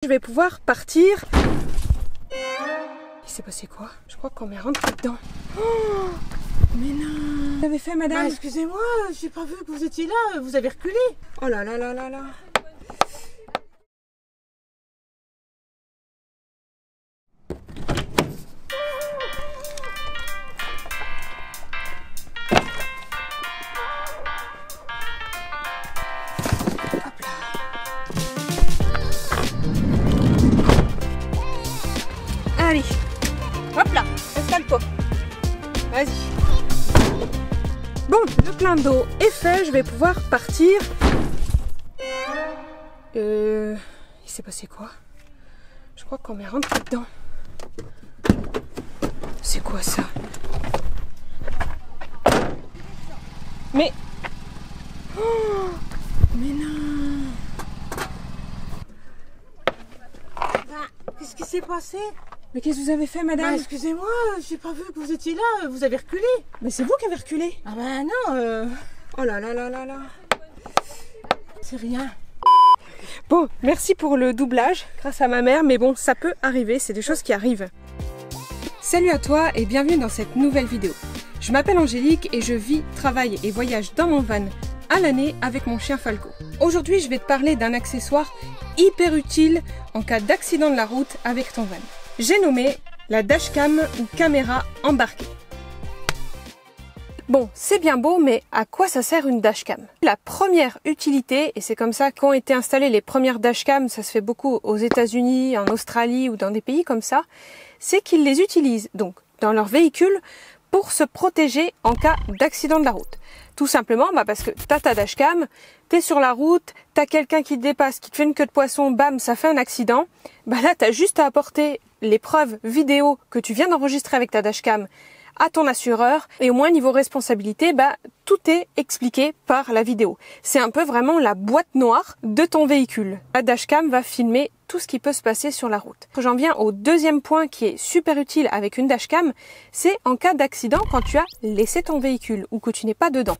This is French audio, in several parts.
Je vais pouvoir partir. Il s'est passé quoi? Je crois qu'on m'est rentré dedans. Oh, mais non! Vous avez fait, madame? Excusez-moi, j'ai pas vu que vous étiez là, vous avez reculé. Oh là là là là là! Allez, hop là, installe-toi. Vas-y. Bon, le plein d'eau est fait, je vais pouvoir partir. Il s'est passé quoi? Je crois qu'on m'est rentré dedans. C'est quoi ça? Mais... Oh, mais non! Qu'est-ce qui s'est passé? Mais qu'est-ce que vous avez fait, madame? Excusez-moi, j'ai pas vu que vous étiez là, vous avez reculé. Mais c'est vous qui avez reculé. Ah ben non, Oh là là là là là. c'est rien. Bon, merci pour le doublage, grâce à ma mère, mais bon, ça peut arriver, c'est des choses qui arrivent. Salut à toi et bienvenue dans cette nouvelle vidéo. Je m'appelle Angélique et je vis, travaille et voyage dans mon van à l'année avec mon chien Falco. Aujourd'hui, je vais te parler d'un accessoire hyper utile en cas d'accident de la route avec ton van. J'ai nommé la dashcam ou caméra embarquée. Bon, c'est bien beau, mais à quoi ça sert une dashcam? La première utilité, et c'est comme ça qu'ont été installées les premières dashcams, ça se fait beaucoup aux États-Unis, en Australie ou dans des pays comme ça, c'est qu'ils les utilisent donc dans leur véhicule pour se protéger en cas d'accident de la route. Tout simplement parce que t'as ta dashcam, t'es sur la route, t'as quelqu'un qui te dépasse, qui te fait une queue de poisson, bam, ça fait un accident. Là, t'as juste à apporter les preuves vidéo que tu viens d'enregistrer avec ta dashcam à ton assureur et au moins niveau responsabilité, tout est expliqué par la vidéo. C'est un peu vraiment la boîte noire de ton véhicule. La dashcam va filmer tout ce qui peut se passer sur la route. J'en viens au deuxième point qui est super utile avec une dashcam, c'est en cas d'accident quand tu as laissé ton véhicule ou que tu n'es pas dedans.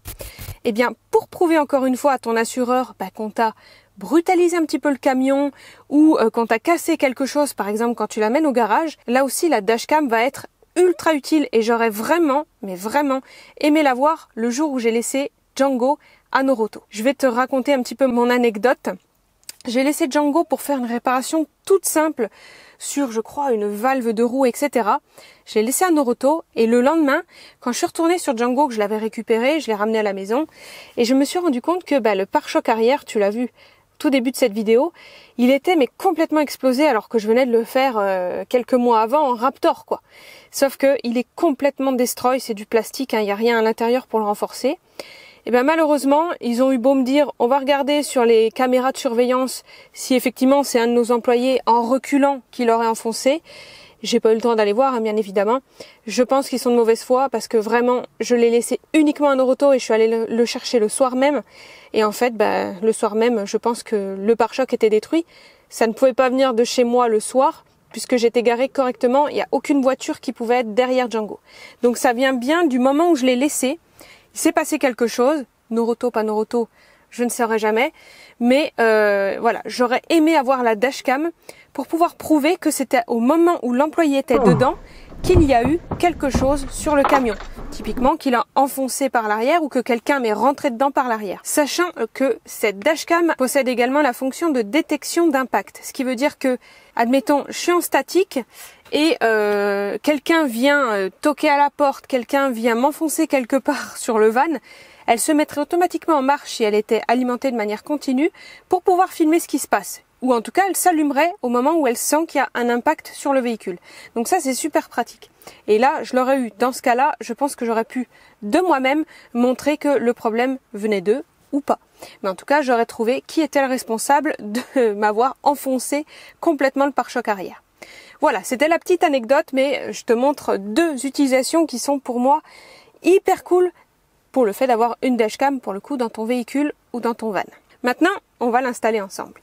Eh bien, pour prouver encore une fois à ton assureur qu'on t'a brutalisé un petit peu le camion ou quand t'as cassé quelque chose, par exemple quand tu l'amènes au garage, là aussi la dashcam va être ultra utile et j'aurais vraiment, mais vraiment aimé la voir le jour où j'ai laissé Django à Noroto. Je vais te raconter un petit peu mon anecdote. J'ai laissé Django pour faire une réparation toute simple sur, je crois, une valve de roue, etc. Je l'ai laissé à Noroto et le lendemain, quand je suis retournée sur Django, que je l'avais récupéré, je l'ai ramené à la maison et je me suis rendu compte que le pare-choc arrière, tu l'as vu tout début de cette vidéo, il était complètement explosé alors que je venais de le faire quelques mois avant en Raptor quoi. Sauf que il est complètement destroy, c'est du plastique, il n'y a rien à l'intérieur pour le renforcer. Et malheureusement, ils ont eu beau me dire on va regarder sur les caméras de surveillance si effectivement c'est un de nos employés en reculant qui l'aurait enfoncé. J'ai pas eu le temps d'aller voir, bien évidemment. Je pense qu'ils sont de mauvaise foi parce que vraiment, je l'ai laissé uniquement à Noroto et je suis allée le chercher le soir même. Et en fait, le soir même, je pense que le pare-choc était détruit. Ça ne pouvait pas venir de chez moi le soir puisque j'étais garée correctement. Il n'y a aucune voiture qui pouvait être derrière Django. Donc ça vient bien du moment où je l'ai laissé. Il s'est passé quelque chose. Noroto, pas Noroto, je ne saurais jamais. Mais voilà, j'aurais aimé avoir la dashcam pour pouvoir prouver que c'était au moment où l'employé était dedans qu'il y a eu quelque chose sur le camion. Typiquement qu'il a enfoncé par l'arrière ou que quelqu'un m'est rentré dedans par l'arrière. Sachant que cette dashcam possède également la fonction de détection d'impact. Ce qui veut dire que, admettons, je suis en statique et quelqu'un vient toquer à la porte, quelqu'un vient m'enfoncer quelque part sur le van, elle se mettrait automatiquement en marche si elle était alimentée de manière continue pour pouvoir filmer ce qui se passe. Ou en tout cas, elle s'allumerait au moment où elle sent qu'il y a un impact sur le véhicule. Donc ça, c'est super pratique. Et là, je l'aurais eu. Dans ce cas-là, je pense que j'aurais pu, de moi-même, montrer que le problème venait d'eux ou pas. Mais en tout cas, j'aurais trouvé qui était le responsable de m'avoir enfoncé complètement le pare-choc arrière. Voilà, c'était la petite anecdote, mais je te montre deux utilisations qui sont pour moi hyper cool pour le fait d'avoir une dashcam, pour le coup, dans ton véhicule ou dans ton van. Maintenant, on va l'installer ensemble.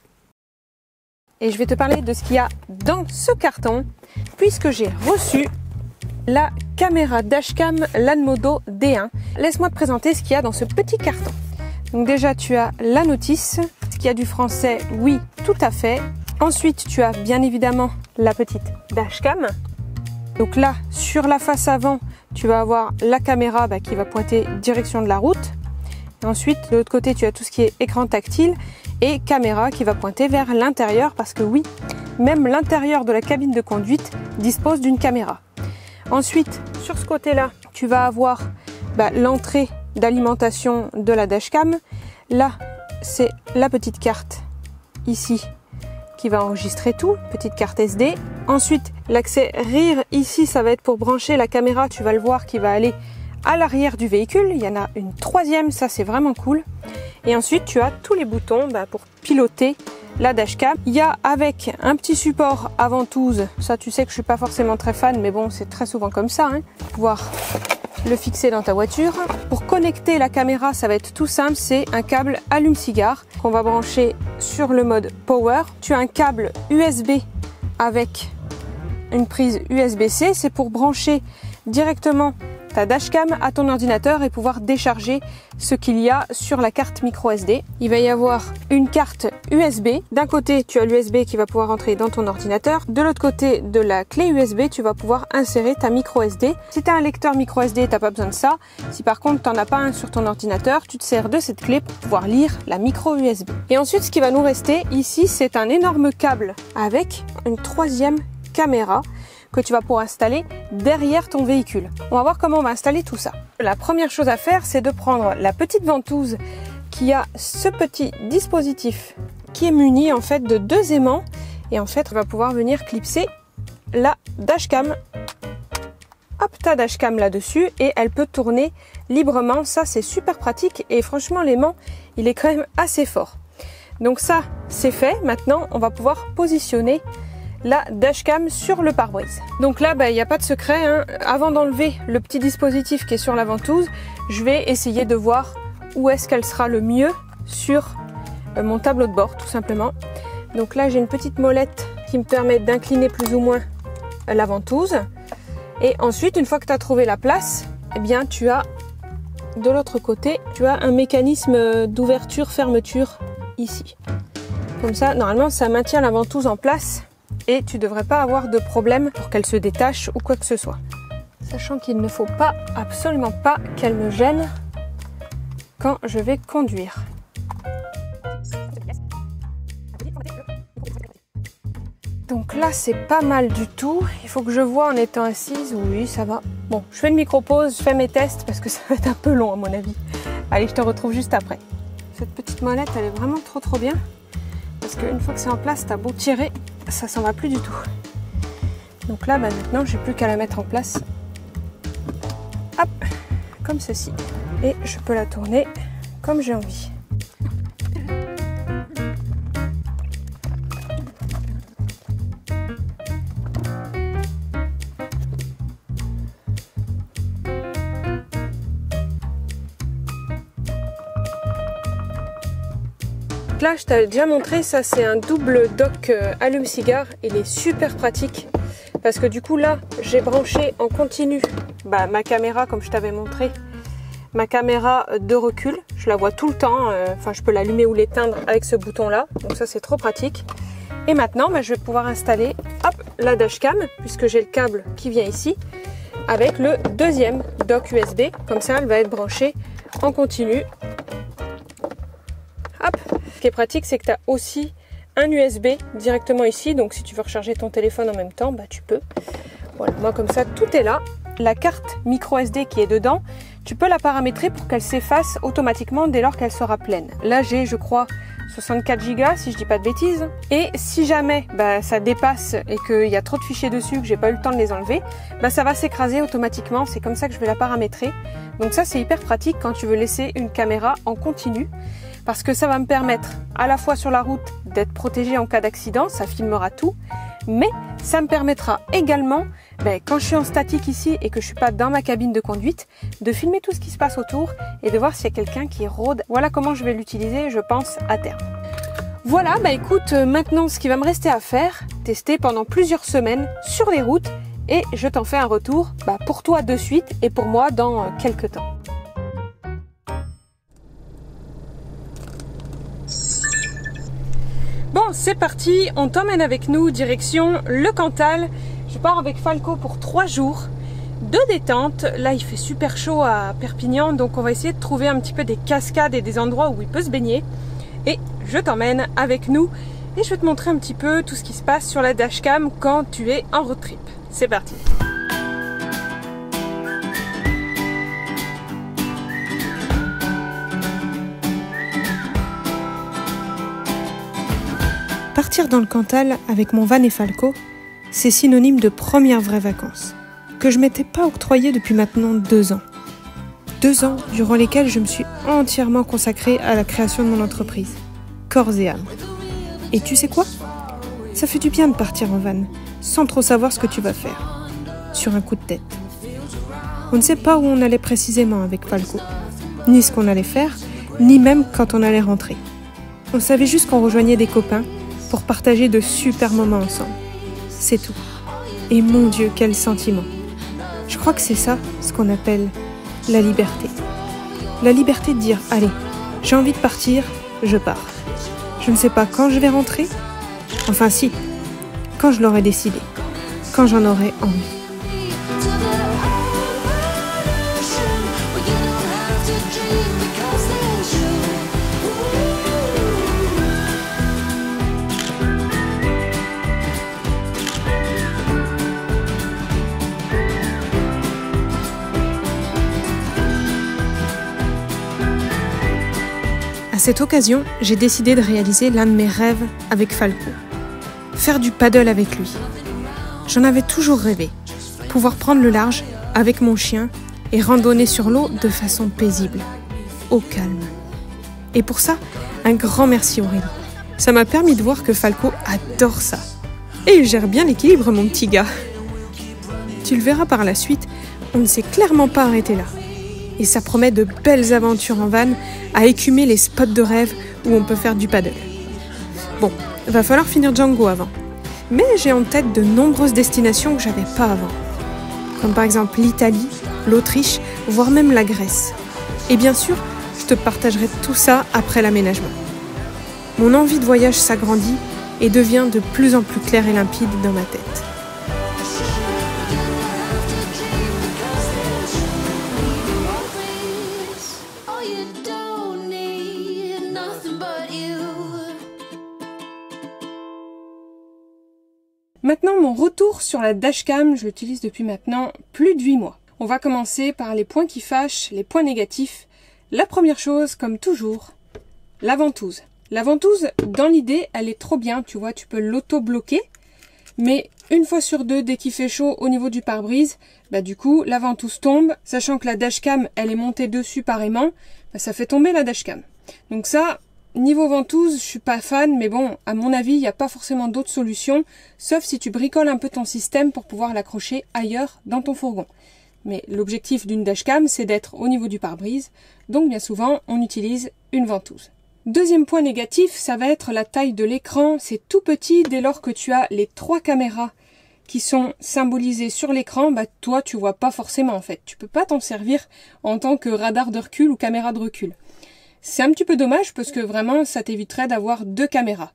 Et je vais te parler de ce qu'il y a dans ce carton, puisque j'ai reçu la caméra dashcam Lanmodo D1. Laisse-moi te présenter ce qu'il y a dans ce petit carton. Donc déjà, tu as la notice. Est-ce qu'il y a du français? Oui, tout à fait. Ensuite, tu as bien évidemment la petite dashcam. Donc là, sur la face avant, tu vas avoir la caméra qui va pointer direction de la route. Et ensuite, de l'autre côté, tu as tout ce qui est écran tactile et caméra qui va pointer vers l'intérieur parce que oui, même l'intérieur de la cabine de conduite dispose d'une caméra. Ensuite, sur ce côté-là, tu vas avoir l'entrée d'alimentation de la dashcam. Là, c'est la petite carte ici qui va enregistrer tout, petite carte SD. Ensuite, l'accès rear ici, ça va être pour brancher la caméra, tu vas le voir, qui va aller à l'arrière du véhicule. Il y en a une troisième, ça c'est vraiment cool. Et ensuite, tu as tous les boutons pour piloter la dashcam. Il y a avec un petit support à ventouse, ça tu sais que je suis pas forcément très fan, mais bon, c'est très souvent comme ça, pour pouvoir le fixer dans ta voiture. Pour connecter la caméra, ça va être tout simple, c'est un câble allume-cigare qu'on va brancher sur le mode Power. Tu as un câble USB avec une prise USB-C, c'est pour brancher directement ta dashcam à ton ordinateur et pouvoir décharger ce qu'il y a sur la carte micro SD. Il va y avoir une carte USB. D'un côté, tu as l'USB qui va pouvoir entrer dans ton ordinateur. De l'autre côté de la clé USB, tu vas pouvoir insérer ta micro SD. Si tu as un lecteur micro SD, tu n'as pas besoin de ça. Si par contre, tu n'en as pas un sur ton ordinateur, tu te sers de cette clé pour pouvoir lire la micro USB. Et ensuite, ce qui va nous rester ici, c'est un énorme câble avec une troisième caméra que tu vas pouvoir installer derrière ton véhicule. On va voir comment on va installer tout ça. La première chose à faire, c'est de prendre la petite ventouse qui a ce petit dispositif qui est muni en fait de deux aimants et en fait on va pouvoir venir clipser la dashcam. Hop, ta dashcam là-dessus et elle peut tourner librement. Ça c'est super pratique et franchement l'aimant il est quand même assez fort. Donc ça c'est fait. Maintenant on va pouvoir positionner la dashcam sur le pare-brise. Donc là, il n'y a pas de secret. Avant d'enlever le petit dispositif qui est sur la ventouse, je vais essayer de voir où est-ce qu'elle sera le mieux sur mon tableau de bord, tout simplement. Donc là, j'ai une petite molette qui me permet d'incliner plus ou moins la ventouse. Et ensuite, une fois que tu as trouvé la place, eh bien, tu as de l'autre côté, tu as un mécanisme d'ouverture-fermeture ici. Comme ça, normalement, ça maintient la ventouse en place. Et tu ne devrais pas avoir de problème pour qu'elle se détache ou quoi que ce soit. Sachant qu'il ne faut pas, absolument pas, qu'elle me gêne quand je vais conduire. Donc là, c'est pas mal du tout. Il faut que je vois en étant assise. Oui, ça va. Bon, je fais une micro-pause, je fais mes tests parce que ça va être un peu long à mon avis. Allez, je te retrouve juste après. Cette petite molette, elle est vraiment trop bien. Parce qu'une fois que c'est en place, t'as beau tirer, ça s'en va plus du tout. Donc là, maintenant, j'ai plus qu'à la mettre en place. Hop, comme ceci. Et je peux la tourner comme j'ai envie. Là, je t'avais déjà montré, ça c'est un double dock allume-cigare. Il est super pratique parce que du coup là, j'ai branché en continu ma caméra comme je t'avais montré. Ma caméra de recul, je la vois tout le temps. Enfin, je peux l'allumer ou l'éteindre avec ce bouton-là. Donc ça, c'est trop pratique. Et maintenant, je vais pouvoir installer la dashcam puisque j'ai le câble qui vient ici avec le deuxième dock USB. Comme ça, elle va être branchée en continu. Hop. Ce qui est pratique, c'est que tu as aussi un USB directement ici. Donc si tu veux recharger ton téléphone en même temps, tu peux. Voilà, moi comme ça, tout est là. La carte micro SD qui est dedans, tu peux la paramétrer pour qu'elle s'efface automatiquement dès lors qu'elle sera pleine. Là, j'ai, je crois, 64 Go si je dis pas de bêtises. Et si jamais ça dépasse et qu'il y a trop de fichiers dessus, que j'ai pas eu le temps de les enlever, ça va s'écraser automatiquement. C'est comme ça que je vais la paramétrer. Donc ça, c'est hyper pratique quand tu veux laisser une caméra en continu. Parce que ça va me permettre à la fois sur la route d'être protégée en cas d'accident, ça filmera tout, mais ça me permettra également, quand je suis en statique ici et que je suis pas dans ma cabine de conduite, de filmer tout ce qui se passe autour et de voir s'il y a quelqu'un qui rôde. Voilà comment je vais l'utiliser, je pense, à terme. Voilà, écoute, maintenant ce qui va me rester à faire, tester pendant plusieurs semaines sur les routes et je t'en fais un retour pour toi de suite et pour moi dans quelques temps. Bon, c'est parti, on t'emmène avec nous direction le Cantal. Je pars avec Falco pour 3 jours de détente. Là, il fait super chaud à Perpignan, donc on va essayer de trouver un petit peu des cascades et des endroits où il peut se baigner. Et je t'emmène avec nous et je vais te montrer un petit peu tout ce qui se passe sur la dashcam quand tu es en road trip. C'est parti! Partir dans le Cantal avec mon van et Falco, c'est synonyme de premières vraies vacances, que je m'étais pas octroyée depuis maintenant 2 ans. 2 ans durant lesquels je me suis entièrement consacrée à la création de mon entreprise, corps et âme. Et tu sais quoi? Ça fait du bien de partir en van, sans trop savoir ce que tu vas faire, sur un coup de tête. On ne sait pas où on allait précisément avec Falco, ni ce qu'on allait faire, ni même quand on allait rentrer. On savait juste qu'on rejoignait des copains pour partager de super moments ensemble. C'est tout. Et mon Dieu, quel sentiment! Je crois que c'est ça, ce qu'on appelle la liberté. La liberté de dire, allez, j'ai envie de partir, je pars. Je ne sais pas quand je vais rentrer. Enfin si, quand je l'aurai décidé, quand j'en aurai envie. À cette occasion, j'ai décidé de réaliser l'un de mes rêves avec Falco. Faire du paddle avec lui. J'en avais toujours rêvé. Pouvoir prendre le large avec mon chien et randonner sur l'eau de façon paisible, au calme. Et pour ça, un grand merci Aurélie. Ça m'a permis de voir que Falco adore ça. Et il gère bien l'équilibre, mon petit gars. Tu le verras par la suite, on ne s'est clairement pas arrêté là. Et ça promet de belles aventures en van à écumer les spots de rêve où on peut faire du paddle. Bon, va falloir finir Django avant. Mais j'ai en tête de nombreuses destinations que j'avais pas avant. Comme par exemple l'Italie, l'Autriche, voire même la Grèce. Et bien sûr, je te partagerai tout ça après l'aménagement. Mon envie de voyage s'agrandit et devient de plus en plus claire et limpide dans ma tête. Maintenant, mon retour sur la dashcam, je l'utilise depuis maintenant plus de 8 mois. On va commencer par les points qui fâchent, les points négatifs. La première chose, comme toujours, la ventouse. La ventouse, dans l'idée, elle est trop bien, tu vois, tu peux l'auto-bloquer. Mais une fois sur 2, dès qu'il fait chaud au niveau du pare-brise, du coup, la ventouse tombe. Sachant que la dashcam, elle est montée dessus par aimant, ça fait tomber la dashcam. Donc ça... Niveau ventouse, je suis pas fan, mais bon, à mon avis, il n'y a pas forcément d'autres solutions, sauf si tu bricoles un peu ton système pour pouvoir l'accrocher ailleurs dans ton fourgon. Mais l'objectif d'une dashcam, c'est d'être au niveau du pare-brise, donc bien souvent, on utilise une ventouse. Deuxième point négatif, ça va être la taille de l'écran. C'est tout petit dès lors que tu as les 3 caméras qui sont symbolisées sur l'écran, toi, tu vois pas forcément en fait. Tu peux pas t'en servir en tant que radar de recul ou caméra de recul. C'est un petit peu dommage parce que vraiment ça t'éviterait d'avoir 2 caméras.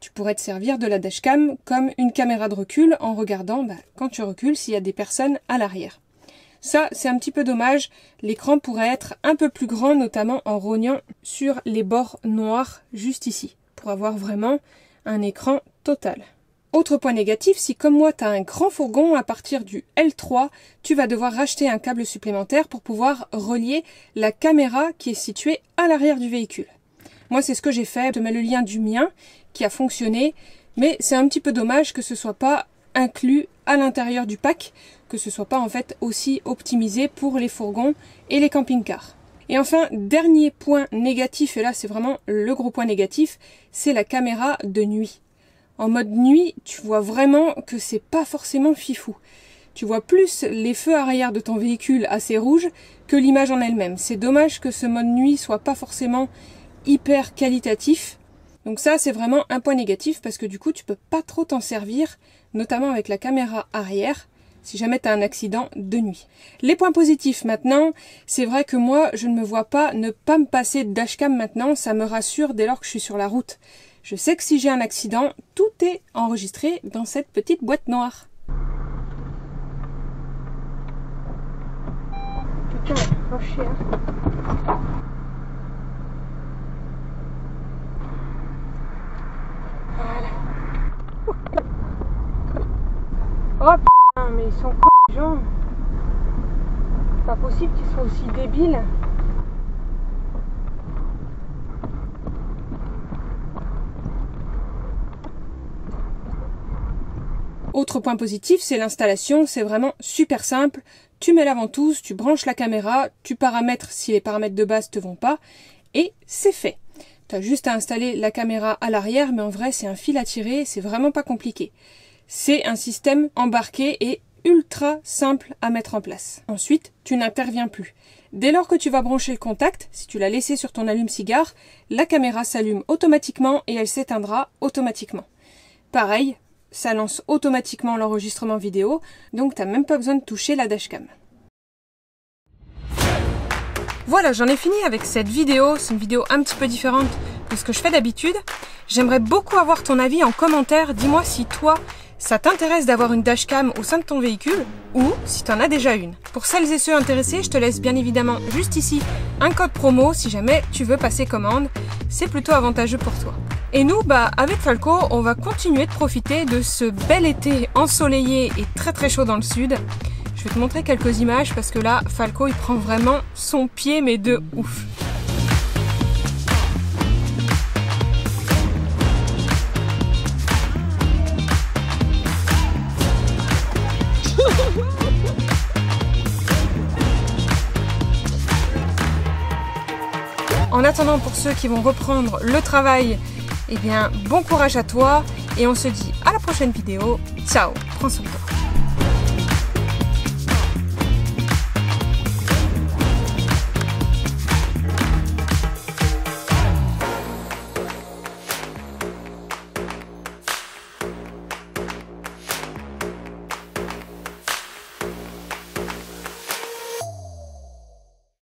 Tu pourrais te servir de la dashcam comme une caméra de recul en regardant quand tu recules s'il y a des personnes à l'arrière. Ça c'est un petit peu dommage, l'écran pourrait être un peu plus grand notamment en rognant sur les bords noirs juste ici pour avoir vraiment un écran total. Autre point négatif, si comme moi tu as un grand fourgon, à partir du L3, tu vas devoir racheter un câble supplémentaire pour pouvoir relier la caméra qui est située à l'arrière du véhicule. Moi c'est ce que j'ai fait, je te mets le lien du mien qui a fonctionné, mais c'est un petit peu dommage que ce soit pas inclus à l'intérieur du pack, que ce soit pas en fait aussi optimisé pour les fourgons et les camping-cars. Et enfin, dernier point négatif, et là c'est vraiment le gros point négatif, c'est la caméra de nuit. En mode nuit, tu vois vraiment que c'est pas forcément fifou. Tu vois plus les feux arrière de ton véhicule assez rouges que l'image en elle-même. C'est dommage que ce mode nuit soit pas forcément hyper qualitatif. Donc ça, c'est vraiment un point négatif parce que du coup, tu peux pas trop t'en servir, notamment avec la caméra arrière, si jamais tu as un accident de nuit. Les points positifs maintenant, c'est vrai que moi, je ne me vois pas ne pas me passer de dashcam maintenant, ça me rassure dès lors que je suis sur la route. Je sais que si j'ai un accident, tout est enregistré dans cette petite boîte noire. Putain, oh chien. Voilà. Oh putain, mais ils sont cons les gens. C'est pas possible qu'ils soient aussi débiles. Autre point positif, c'est l'installation, c'est vraiment super simple. Tu mets la ventouse, tu branches la caméra, tu paramètres si les paramètres de base te vont pas, et c'est fait. Tu as juste à installer la caméra à l'arrière, mais en vrai c'est un fil à tirer, c'est vraiment pas compliqué. C'est un système embarqué et ultra simple à mettre en place. Ensuite, tu n'interviens plus. Dès lors que tu vas brancher le contact, si tu l'as laissé sur ton allume-cigare, la caméra s'allume automatiquement et elle s'éteindra automatiquement. Pareil, ça lance automatiquement l'enregistrement vidéo, donc t'as même pas besoin de toucher la dashcam. Voilà, j'en ai fini avec cette vidéo. C'est une vidéo un petit peu différente de ce que je fais d'habitude. J'aimerais beaucoup avoir ton avis en commentaire. Dis-moi si toi, ça t'intéresse d'avoir une dashcam au sein de ton véhicule ou si tu en as déjà une. Pour celles et ceux intéressés, je te laisse bien évidemment juste ici un code promo si jamais tu veux passer commande. C'est plutôt avantageux pour toi. Et nous, avec Falco, on va continuer de profiter de ce bel été ensoleillé et très très chaud dans le sud. Je vais te montrer quelques images parce que là, Falco, il prend vraiment son pied, mais de ouf. En attendant, pour ceux qui vont reprendre le travail, eh bien, bon courage à toi et on se dit à la prochaine vidéo. Ciao, prends soin de toi.